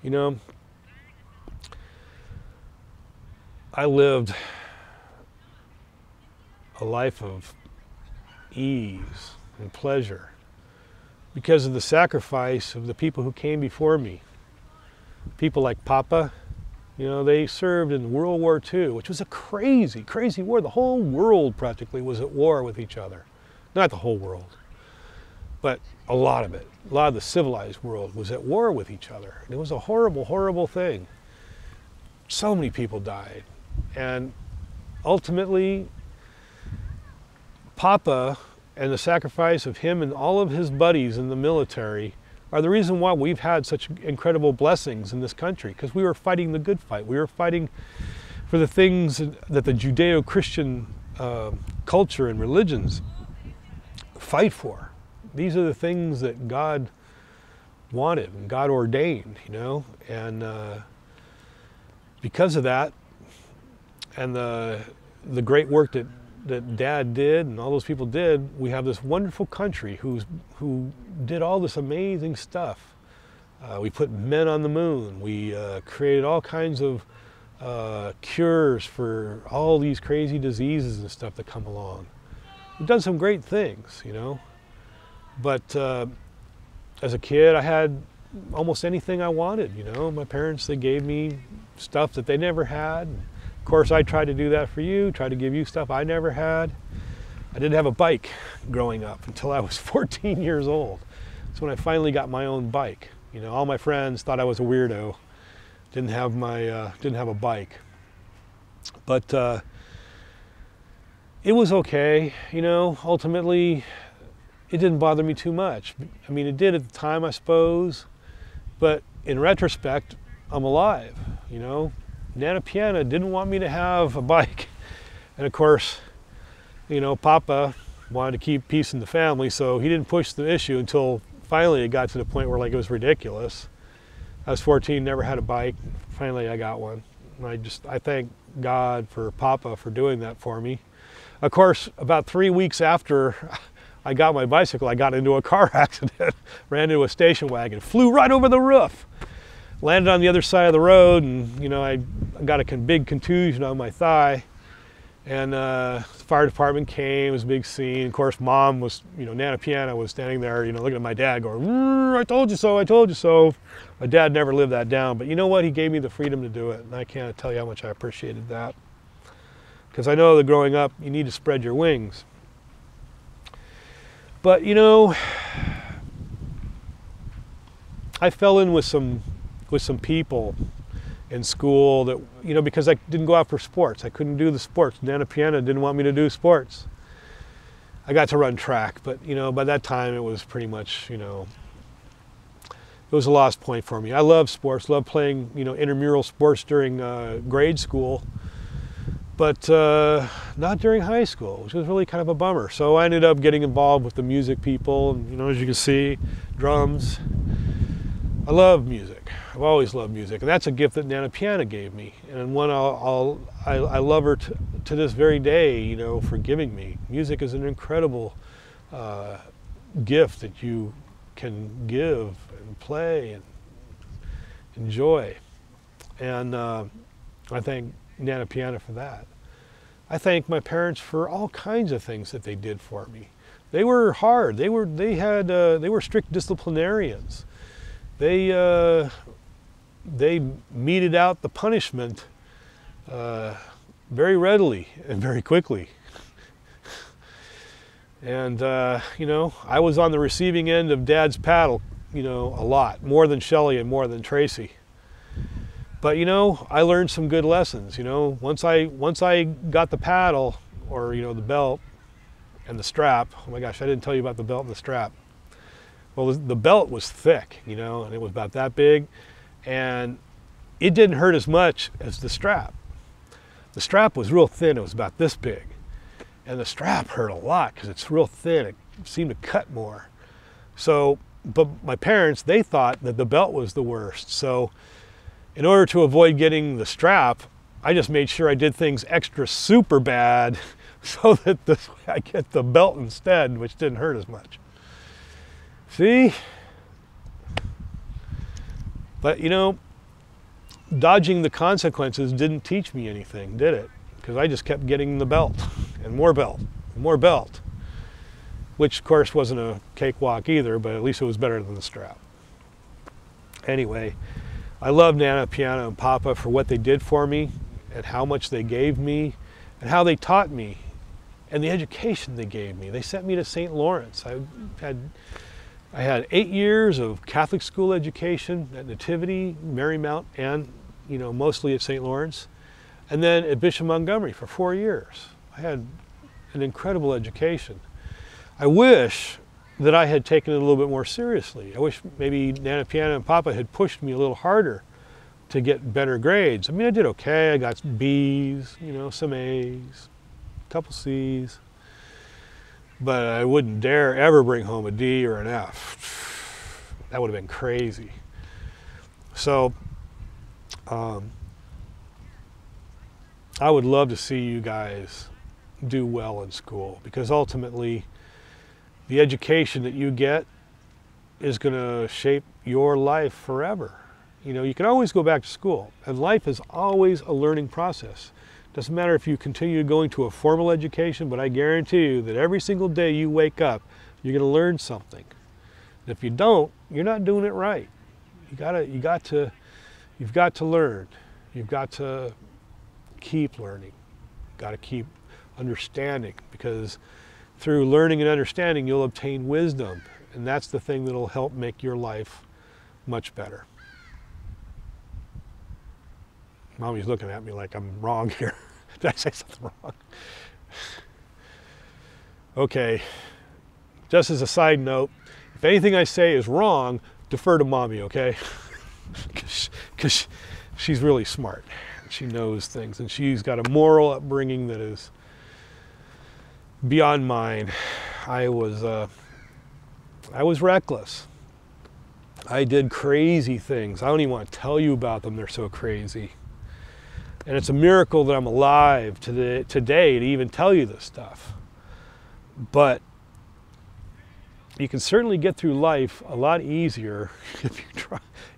You know, I lived a life of ease and pleasure because of the sacrifice of the people who came before me. People like Papa, you know, they served in World War II, which was a crazy, crazy war. The whole world practically was at war with each other. Not the whole world, but a lot of it. A lot of the civilized world was at war with each other. And it was a horrible, horrible thing. So many people died. And ultimately, Papa and the sacrifice of him and all of his buddies in the military are the reason why we've had such incredible blessings in this country, because we were fighting the good fight. We were fighting for the things that the Judeo-Christian culture and religions fight for. These are the things that God wanted and God ordained, you know, and because of that and the great work that Dad did and all those people did, we have this wonderful country who did all this amazing stuff. We put men on the moon. We created all kinds of cures for all these crazy diseases and stuff that come along. We've done some great things, you know. But as a kid, I had almost anything I wanted, you know. My parents, they gave me stuff that they never had. Of course, I tried to do that for you, tried to give you stuff I never had. I didn't have a bike growing up until I was 14 years old. That's when I finally got my own bike. You know, all my friends thought I was a weirdo. Didn't have a bike. But it was okay, you know. Ultimately, it didn't bother me too much. I mean, it did at the time, I suppose. But in retrospect, I'm alive, you know. Nana Piana didn't want me to have a bike. And of course, you know, Papa wanted to keep peace in the family, so he didn't push the issue until finally it got to the point where like it was ridiculous. I was 14, never had a bike. Finally I got one. And I thank God for Papa for doing that for me. Of course, about 3 weeks after I got my bicycle, I got into a car accident, ran into a station wagon, flew right over the roof. Landed on the other side of the road, and you know, I got a big contusion on my thigh. And the fire department came. It was a big scene. Of course, Mom was, you know, Nana Piana was standing there, you know, looking at my dad, going, "I told you so, I told you so." My dad never lived that down, but you know what? He gave me the freedom to do it, and I can't tell you how much I appreciated that. Because I know that growing up, you need to spread your wings. But you know, I fell in with some people in school that, you know, because I didn't go out for sports. I couldn't do the sports. Nana Piana didn't want me to do sports. I got to run track, but you know, by that time it was pretty much, you know, it was a lost point for me. I love sports, love playing, you know, intramural sports during grade school, but not during high school, which was really kind of a bummer. So I ended up getting involved with the music people, and you know, as you can see, drums. I love music. I've always loved music, and that's a gift that Nana Piana gave me, and one I love her to this very day, you know, for giving me. Music is an incredible gift that you can give and play and enjoy, and I thank Nana Piana for that. I thank my parents for all kinds of things that they did for me. They were hard. They were strict disciplinarians. They meted out the punishment very readily and very quickly. And, you know, I was on the receiving end of Dad's paddle, you know, a lot, more than Shelley and more than Tracy. But, you know, I learned some good lessons, you know. Once I got the paddle, or, you know, the belt and the strap. Oh my gosh, I didn't tell you about the belt and the strap. Well, the belt was thick, you know, and it was about that big, and it didn't hurt as much as the strap. The strap was real thin. It was about this big, and the strap hurt a lot because it's real thin. It seemed to cut more. So, but my parents, they thought that the belt was the worst. So in order to avoid getting the strap, I just made sure I did things extra super bad so that this way I get the belt instead, which didn't hurt as much. See? But you know, dodging the consequences didn't teach me anything, did it? Because I just kept getting the belt and more belt and more belt, which of course wasn't a cakewalk either, but at least it was better than the strap. Anyway, I love Nana, Piana, and Papa for what they did for me and how much they gave me and how they taught me and the education they gave me. They sent me to St. Lawrence. I had 8 years of Catholic school education at Nativity, Marymount, and mostly at St. Lawrence, and then at Bishop Montgomery for 4 years. I had an incredible education. I wish that I had taken it a little bit more seriously. I wish maybe Nana, Piana, and Papa had pushed me a little harder to get better grades. I mean, I did okay. I got B's, some A's, a couple C's, but I wouldn't dare ever bring home a D or an F. That would have been crazy. So I would love to see you guys do well in school, because ultimately the education that you get is going to shape your life forever. You can always go back to school, and life is always a learning process. Doesn't matter if you continue going to a formal education, but I guarantee you that every single day you wake up, you're going to learn something. And if you don't, you're not doing it right. You've got to learn. You've got to keep learning. You've got to keep understanding, because through learning and understanding, you'll obtain wisdom, and that's the thing that'll help make your life much better. Mommy's looking at me like I'm wrong here. Did I say something wrong? Okay, just as a side note, if anything I say is wrong, defer to Mommy, okay? Because she's really smart. She knows things, and she's got a moral upbringing that is beyond mine. I was reckless. I did crazy things. I don't even want to tell you about them. They're so crazy. And it's a miracle that I'm alive today to even tell you this stuff. But you can certainly get through life a lot easier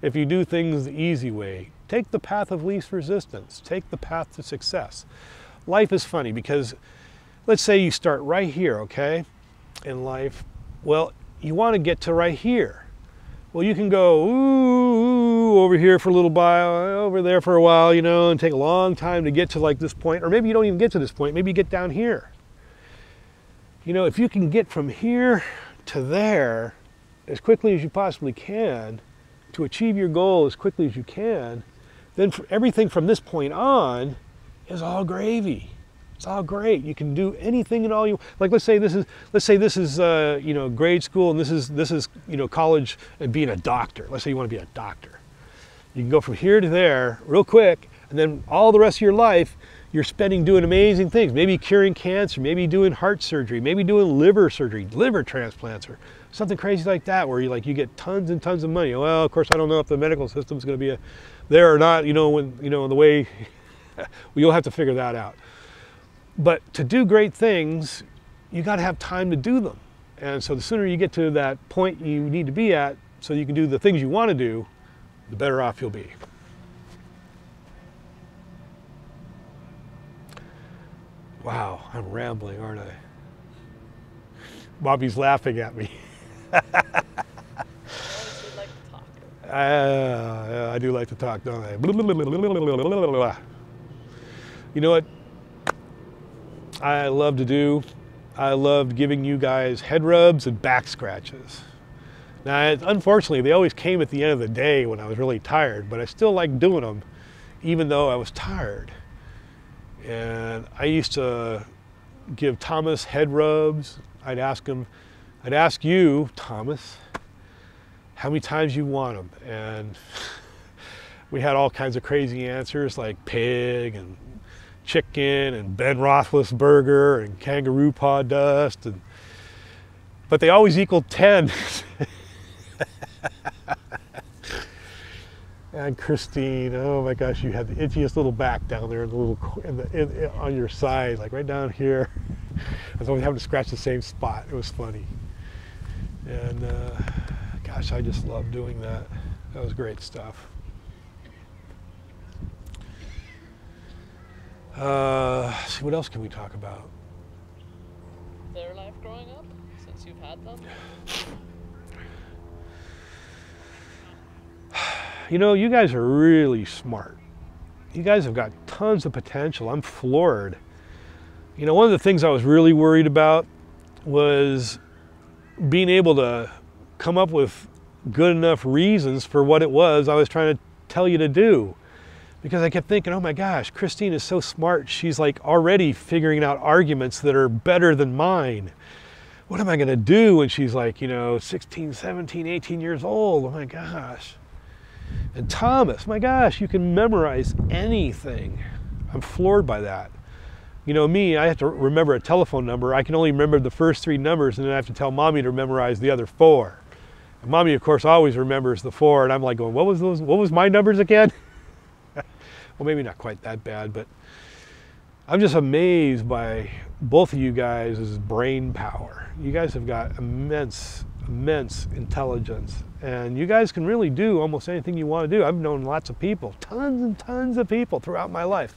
if you do things the easy way. Take the path of least resistance. Take the path to success. Life is funny because let's say you start right here, okay, in life. Well, you want to get to right here. Well, you can go over here for a little while, over there for a while, and take a long time to get to like this point. Or maybe you don't even get to this point. Maybe you get down here. If you can get from here to there as quickly as you possibly can to achieve your goal as quickly as you can, then everything from this point on is all gravy. It's all great. You can do anything and all you like. Let's say this is grade school, and this is college and being a doctor. Let's say you want to be a doctor. You can go from here to there real quick, and then all the rest of your life you're spending doing amazing things. Maybe curing cancer, maybe doing heart surgery, maybe doing liver surgery, liver transplants, or something crazy like that, where you get tons and tons of money. Well, of course, I don't know if the medical system is going to be there or not. The way you'll have to figure that out. But to do great things, you got to have time to do them. And so the sooner you get to that point you need to be at so you can do the things you want to do, the better off you'll be. Wow, I'm rambling, aren't I? Bobby's laughing at me. Like to talk. I do like to talk, don't I? You know what I love to do? I loved giving you guys head rubs and back scratches. Now, unfortunately, they always came at the end of the day when I was really tired, but I still like doing them even though I was tired. And I used to give Thomas head rubs. I'd ask you, Thomas, how many times you want them? And we had all kinds of crazy answers like pig and chicken and Ben Roethlisberger and kangaroo paw dust, but they always equaled 10. And Christine, oh my gosh, you had the itchiest little back down there, on your side, like right down here. I was always having to scratch the same spot. It was funny. And gosh, I just loved doing that. That was great stuff. See, what else can we talk about? Their life growing up, since you've had them. You know, you guys are really smart. You guys have got tons of potential. I'm floored. You know, one of the things I was really worried about was being able to come up with good enough reasons for what it was I was trying to tell you to do. Because I kept thinking, oh my gosh, Christine is so smart. She's like already figuring out arguments that are better than mine. What am I going to do when she's like, you know, 16, 17, 18 years old? Oh my gosh. And Thomas, my gosh, you can memorize anything. I'm floored by that. You know me, I have to remember a telephone number. I can only remember the first 3 numbers, and then I have to tell Mommy to memorize the other 4. And Mommy, of course, always remembers the 4, and I'm like going, what was my numbers again? Well, maybe not quite that bad, but I'm just amazed by both of you guys' brain power. You guys have got immense intelligence, and you guys can really do almost anything you want to do. I've known lots of people, tons and tons of people throughout my life.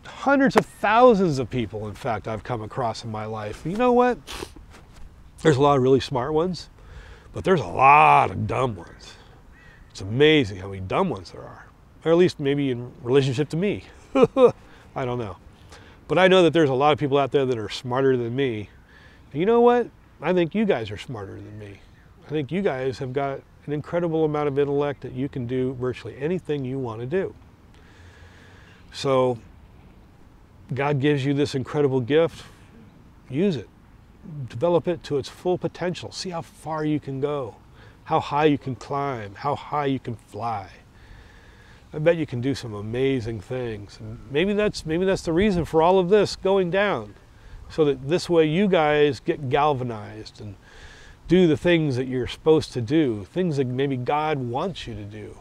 Hundreds of thousands of people, in fact, I've come across in my life. You know what? There's a lot of really smart ones, but there's a lot of dumb ones. It's amazing how many dumb ones there are. Or at least maybe in relationship to me. I don't know. But I know that there's a lot of people out there that are smarter than me. And you know what? I think you guys are smarter than me. I think you guys have got an incredible amount of intellect that you can do virtually anything you want to do. So God gives you this incredible gift. Use it. Develop it to its full potential. See how far you can go, how high you can climb, how high you can fly. I bet you can do some amazing things. And maybe that's the reason for all of this going down. So that this way you guys get galvanized and do the things that you're supposed to do, things that maybe God wants you to do.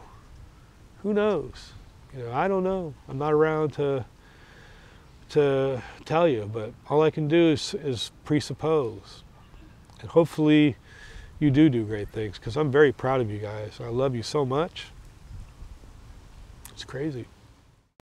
Who knows? You know, I don't know. I'm not around to tell you, but all I can do is presuppose. And hopefully you do great things, because I'm very proud of you guys. I love you so much. It's crazy.